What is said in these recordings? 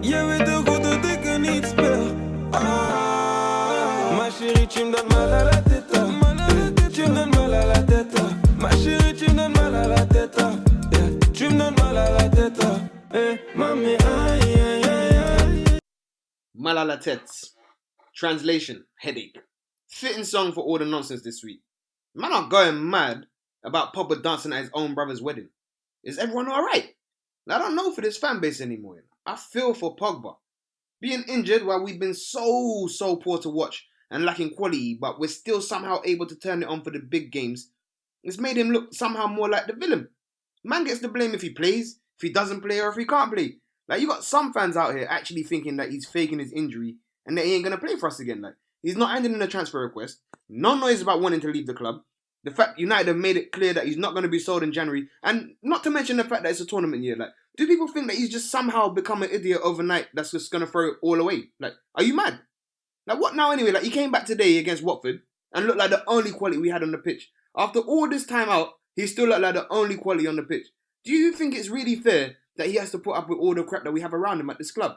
Je weet te goed dat ik er niet speel. Ma chérie, tu me donnes mal à la tête. Tu me donnes mal à la tête. Ma chérie, tu me donnes mal à la tête. Tu me donnes mal à la tête. Mami, aïe, aïe, aïe, aïe. Mal à la tête. Translation, headache. Fitting song for all the nonsense this week. Man are going mad about Pogba dancing at his own brother's wedding. Is everyone alright? I don't know for this fan base anymore. I feel for Pogba. Being injured while we've been so poor to watch and lacking quality, but we're still somehow able to turn it on for the big games. It's made him look somehow more like the villain. Man gets the blame if he plays, if he doesn't play, or if he can't play. Like, you got some fans out here actually thinking that he's faking his injury and that he ain't going to play for us again. Like, he's not handing in a transfer request. No noise about wanting to leave the club. The fact United have made it clear that he's not going to be sold in January. And not to mention the fact that it's a tournament year. Like, do people think that he's just somehow become an idiot overnight that's just going to throw it all away? Like, are you mad? Like, what now anyway? Like, he came back today against Watford and looked like the only quality we had on the pitch. After all this time out, he still looked like the only quality on the pitch. Do you think it's really fair that he has to put up with all the crap that we have around him at this club?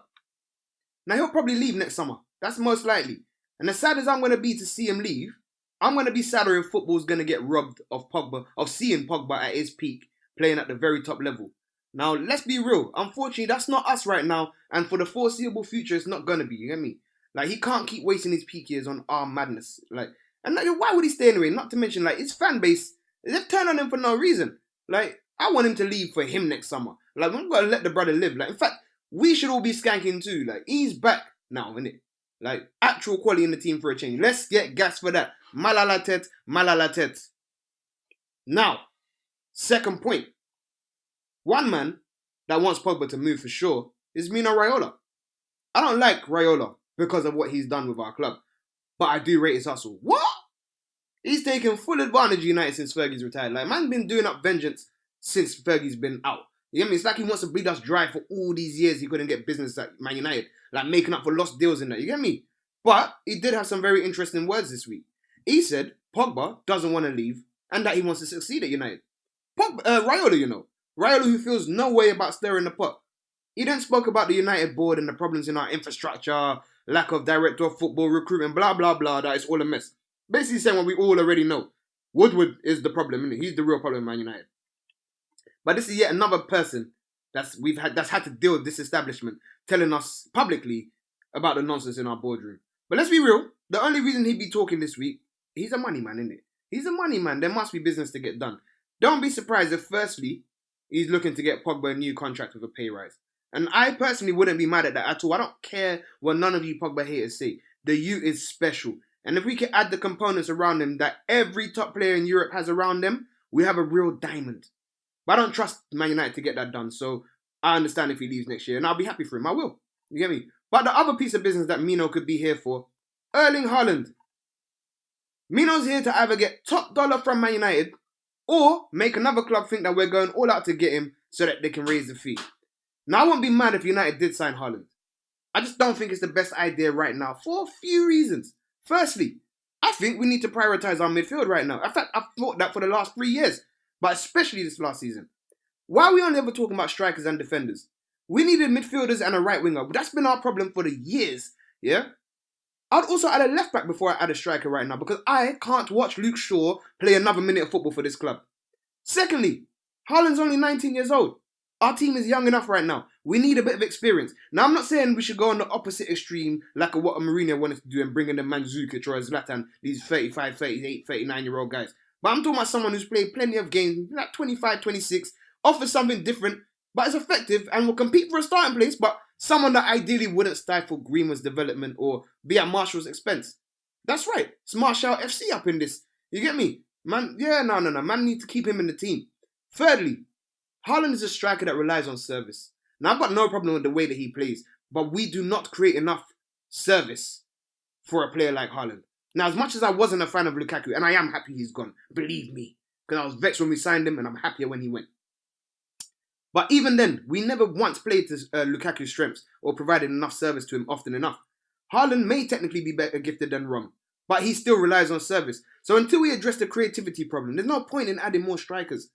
Now, he'll probably leave next summer. That's most likely. And as sad as I'm going to be to see him leave, I'm going to be sadder if football's going to get robbed of Pogba, of seeing Pogba at his peak, playing at the very top level. Now, let's be real. Unfortunately, that's not us right now. And for the foreseeable future, it's not going to be. You get me? Like, he can't keep wasting his peak years on our madness. Like, and like, why would he stay anyway? Not to mention, like, his fan base, they've turned on him for no reason. Like, I want him to leave for him next summer. Like, we've got to let the brother live. Like, in fact, we should all be skanking too. Like, he's back now, innit? Like, actual quality in the team for a change. Let's get gas for that. Mal à la tête, mal à la tête. Now, second point. One man that wants Pogba to move for sure is Mino Raiola. I don't like Raiola because of what he's done with our club, but I do rate his hustle. What? He's taken full advantage of United since Fergie's retired. Like, man's been doing up vengeance since Fergie's been out. You get me? It's like he wants to bleed us dry for all these years he couldn't get business at Man United. Like, making up for lost deals and that. You get me? But he did have some very interesting words this week. He said Pogba doesn't want to leave and that he wants to succeed at United. Raiola, you know. Raiola, who feels no way about stirring the pot. He then spoke about the United board and the problems in our infrastructure, lack of director of football recruitment, blah, blah, blah, that it's all a mess. Basically saying what we all already know. Woodward is the problem, isn't he? He's the real problem in Man United. But this is yet another person that's had to deal with this establishment telling us publicly about the nonsense in our boardroom. But let's be real, the only reason he'd be talking this week, he's a money man, isn't it? He's a money man. There must be business to get done. Don't be surprised if firstly, he's looking to get Pogba a new contract with a pay rise. And I personally wouldn't be mad at that at all. I don't care what none of you Pogba haters say. The youth is special. And if we can add the components around him that every top player in Europe has around them, we have a real diamond. But I don't trust Man United to get that done. So I understand if he leaves next year. And I'll be happy for him. I will. You get me? But the other piece of business that Mino could be here for, Erling Haaland. Mino's here to either get top dollar from Man United or make another club think that we're going all out to get him so that they can raise the fee. Now, I won't be mad if United did sign Haaland. I just don't think it's the best idea right now for a few reasons. Firstly, I think we need to prioritise our midfield right now. In fact, I've thought that for the last 3 years, but especially this last season. Why are we only ever talking about strikers and defenders? We needed midfielders and a right winger. That's been our problem for the years, yeah? I'd also add a left back before I add a striker right now because I can't watch Luke Shaw play another minute of football for this club. Secondly, Haaland's only 19 years old. Our team is young enough right now. We need a bit of experience. Now, I'm not saying we should go on the opposite extreme like what Mourinho wanted to do and bring in the Mandzukic or Zlatan, these 35, 38, 39-year-old guys. But I'm talking about someone who's played plenty of games, like 25, 26, offers something different, but is effective and will compete for a starting place, but someone that ideally wouldn't stifle Greenwood's development or be at Martial's expense. That's right. It's Martial FC up in this. You get me? Man, no. Man need to keep him in the team. Thirdly, Haaland is a striker that relies on service. Now, I've got no problem with the way that he plays, but we do not create enough service for a player like Haaland. Now, as much as I wasn't a fan of Lukaku, and I am happy he's gone, believe me, because I was vexed when we signed him and I'm happier when he went. But even then, we never once played to Lukaku's strengths or provided enough service to him often enough. Haaland may technically be better gifted than Rom, but he still relies on service. So until we address the creativity problem, there's no point in adding more strikers.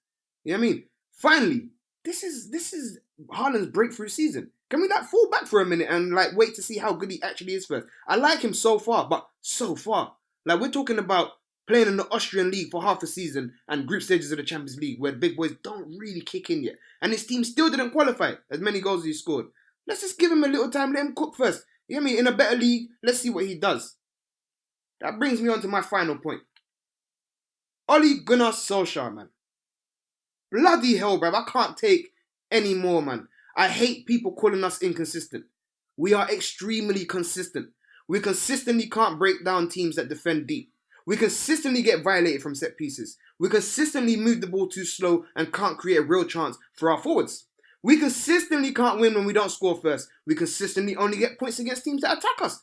You know what I mean? Finally, This is Haaland's breakthrough season. Can we fall back for a minute and wait to see how good he actually is first? I like him so far, but so far. We're talking about playing in the Austrian league for half a season and group stages of the Champions League where the big boys don't really kick in yet. And his team still didn't qualify as many goals as he scored. Let's just give him a little time, let him cook first. You know what I mean? In a better league, let's see what he does. That brings me on to my final point. Ole Gunnar Solskjaer, man. Bloody hell, bruv. I can't take any more, man. I hate people calling us inconsistent. We are extremely consistent. We consistently can't break down teams that defend deep. We consistently get violated from set pieces. We consistently move the ball too slow and can't create a real chance for our forwards. We consistently can't win when we don't score first. We consistently only get points against teams that attack us.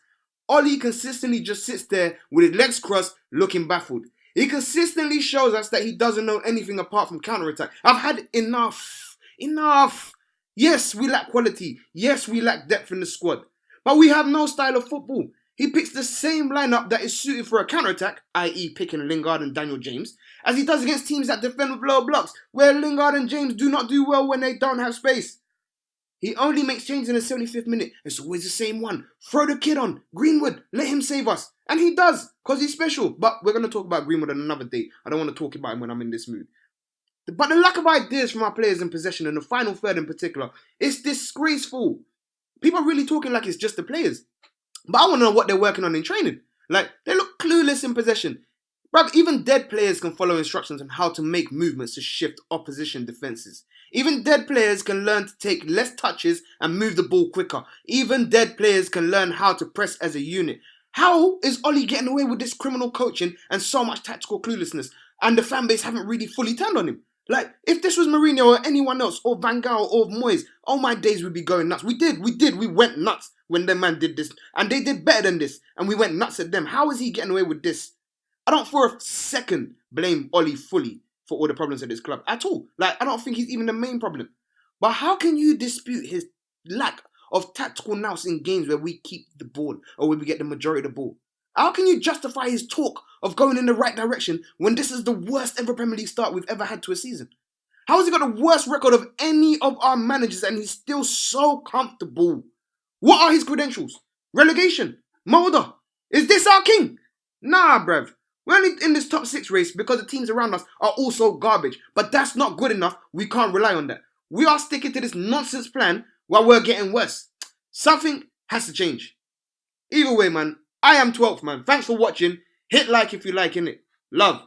Ollie consistently just sits there with his legs crossed, looking baffled. He consistently shows us that he doesn't know anything apart from counter-attack. I've had enough. Enough. Yes, we lack quality. Yes, we lack depth in the squad. But we have no style of football. He picks the same lineup that is suited for a counter-attack, i.e. picking Lingard and Daniel James, as he does against teams that defend with lower blocks, where Lingard and James do not do well when they don't have space. He only makes changes in the 75th minute. It's always the same one. Throw the kid on. Greenwood, let him save us. And he does, because he's special. But we're going to talk about Greenwood on another day. I don't want to talk about him when I'm in this mood. But the lack of ideas from our players in possession, and the final third in particular, is disgraceful. People are really talking like it's just the players. But I want to know what they're working on in training. They look clueless in possession. Bruv, even dead players can follow instructions on how to make movements to shift opposition defenses. Even dead players can learn to take less touches and move the ball quicker. Even dead players can learn how to press as a unit. How is Ollie getting away with this criminal coaching and so much tactical cluelessness, and the fan base haven't really fully turned on him? If this was Mourinho or anyone else, or Van Gaal or Moyes, all my days would be going nuts. We went nuts when the man did this. And they did better than this. And we went nuts at them. How is he getting away with this? I don't for a second blame Ollie fully for all the problems at this club. At all. I don't think he's even the main problem. But how can you dispute his lack of tactical nous in games where we keep the ball or where we get the majority of the ball? How can you justify his talk of going in the right direction when this is the worst ever Premier League start we've ever had to a season? How has he got the worst record of any of our managers and he's still so comfortable? What are his credentials? Relegation? Mulder? Is this our king? Nah, bruv. We're only in this top 6 race because the teams around us are also garbage. But that's not good enough. We can't rely on that. We are sticking to this nonsense plan while we're getting worse. Something has to change. Either way, man. I am 12th, man. Thanks for watching. Hit like if you like, innit? Love.